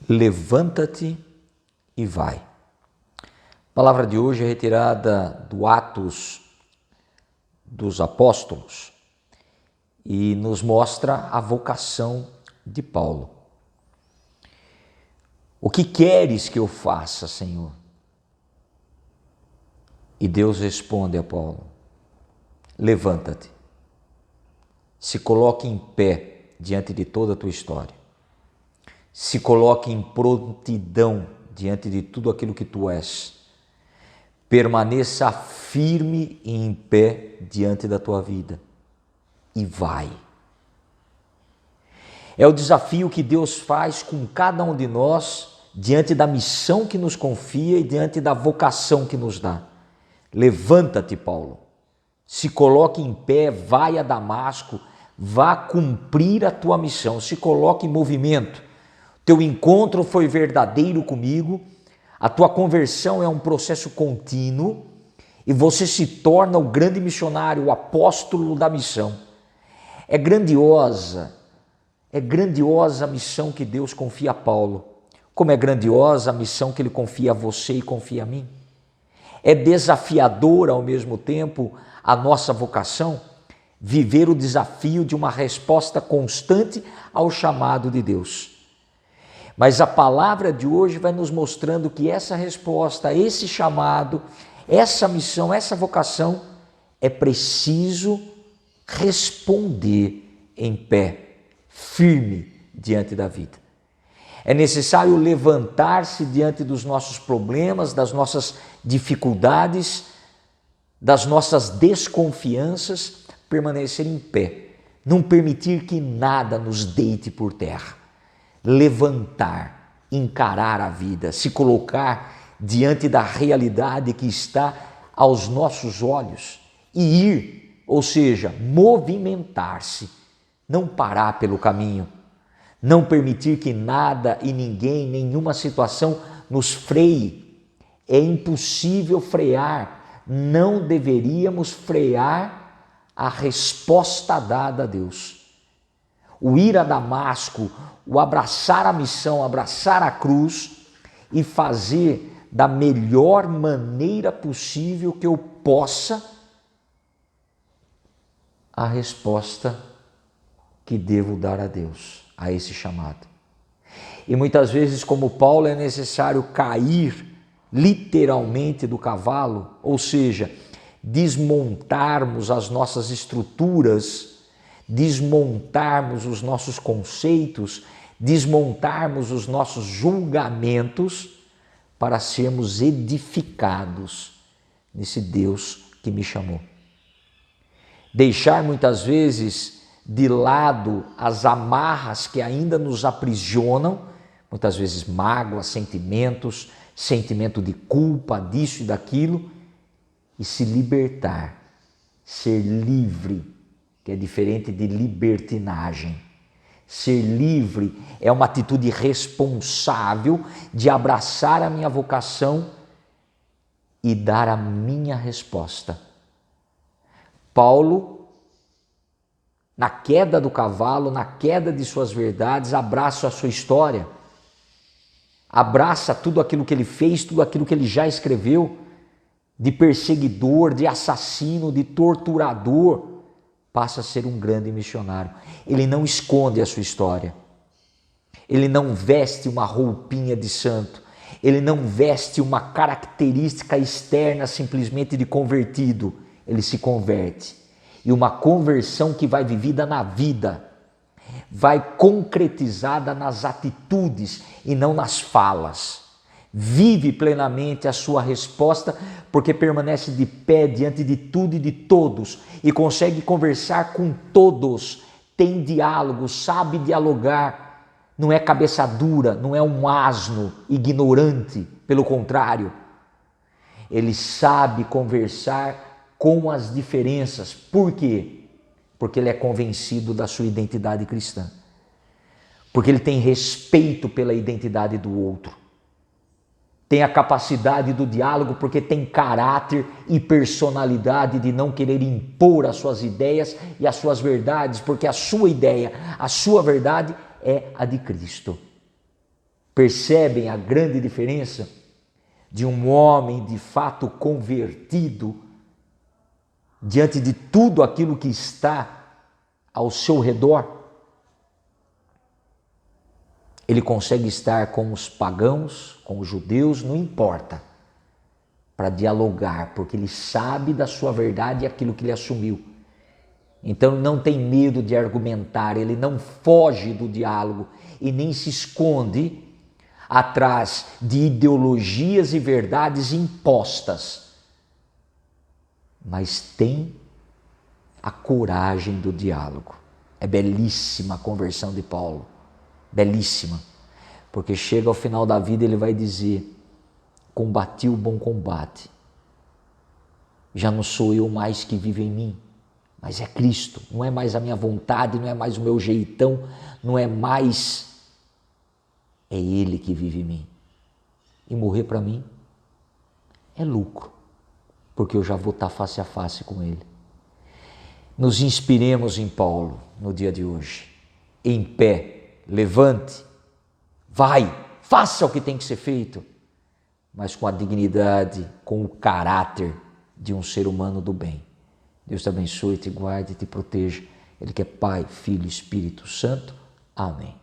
Levanta-te e vai. A palavra de hoje é retirada do Atos dos Apóstolos e nos mostra a vocação de Paulo. O que queres que eu faça, Senhor? E Deus responde a Paulo: levanta-te, se coloque em pé diante de toda a tua história, se coloque em prontidão diante de tudo aquilo que tu és, permaneça firme e em pé diante da tua vida e vai. É o desafio que Deus faz com cada um de nós diante da missão que nos confia e diante da vocação que nos dá. Levanta-te, Paulo, se coloque em pé, vai a Damasco, vá cumprir a tua missão, se coloque em movimento. Teu encontro foi verdadeiro comigo, a tua conversão é um processo contínuo e você se torna o grande missionário, o apóstolo da missão. É grandiosa a missão que Deus confia a Paulo, como é grandiosa a missão que Ele confia a você e confia a mim. É desafiadora ao mesmo tempo a nossa vocação, viver o desafio de uma resposta constante ao chamado de Deus. Mas a palavra de hoje vai nos mostrando que essa resposta, esse chamado, essa missão, essa vocação, é preciso responder em pé, firme diante da vida. É necessário levantar-se diante dos nossos problemas, das nossas dificuldades, das nossas desconfianças, permanecer em pé, não permitir que nada nos deite por terra. Levantar, encarar a vida, se colocar diante da realidade que está aos nossos olhos e ir, ou seja, movimentar-se, não parar pelo caminho, não permitir que nada e ninguém, nenhuma situação nos freie. É impossível frear, não deveríamos frear a resposta dada a Deus. O ir a Damasco, o abraçar a missão, abraçar a cruz e fazer da melhor maneira possível que eu possa a resposta que devo dar a Deus, a esse chamado. E muitas vezes, como Paulo, é necessário cair literalmente do cavalo, ou seja, desmontarmos as nossas estruturas, desmontarmos os nossos conceitos, desmontarmos os nossos julgamentos para sermos edificados nesse Deus que me chamou. Deixar muitas vezes de lado as amarras que ainda nos aprisionam, muitas vezes mágoas, sentimentos, sentimento de culpa, disso e daquilo, e se libertar, ser livre, que é diferente de libertinagem. Ser livre é uma atitude responsável de abraçar a minha vocação e dar a minha resposta. Paulo, na queda do cavalo, na queda de suas verdades, abraça a sua história, abraça tudo aquilo que ele fez, tudo aquilo que ele já escreveu, de perseguidor, de assassino, de torturador, passa a ser um grande missionário. Ele não esconde a sua história, ele não veste uma roupinha de santo, ele não veste uma característica externa simplesmente de convertido, ele se converte. E uma conversão que vai vivida na vida, vai concretizada nas atitudes e não nas falas. Vive plenamente a sua resposta porque permanece de pé diante de tudo e de todos e consegue conversar com todos, tem diálogo, sabe dialogar, não é cabeça dura, não é um asno ignorante, pelo contrário, ele sabe conversar com as diferenças. Por quê? Porque ele é convencido da sua identidade cristã. Porque ele tem respeito pela identidade do outro. Tem a capacidade do diálogo porque tem caráter e personalidade de não querer impor as suas ideias e as suas verdades, porque a sua ideia, a sua verdade é a de Cristo. Percebem a grande diferença de um homem de fato convertido diante de tudo aquilo que está ao seu redor? Ele consegue estar com os pagãos, com os judeus, não importa, para dialogar, porque ele sabe da sua verdade e aquilo que ele assumiu. Então ele não tem medo de argumentar, ele não foge do diálogo e nem se esconde atrás de ideologias e verdades impostas, mas tem a coragem do diálogo. É belíssima a conversão de Paulo, belíssima, porque chega ao final da vida ele vai dizer: combati o bom combate, já não sou eu mais que vive em mim, mas é Cristo, não é mais a minha vontade, não é mais o meu jeitão, não é mais, é Ele que vive em mim. E morrer para mim é lucro, porque eu já vou estar face a face com Ele. Nos inspiremos em Paulo no dia de hoje, em pé, levante, vai, faça o que tem que ser feito, mas com a dignidade, com o caráter de um ser humano do bem. Deus te abençoe, te guarde e te proteja. Ele que é Pai, Filho e Espírito Santo. Amém.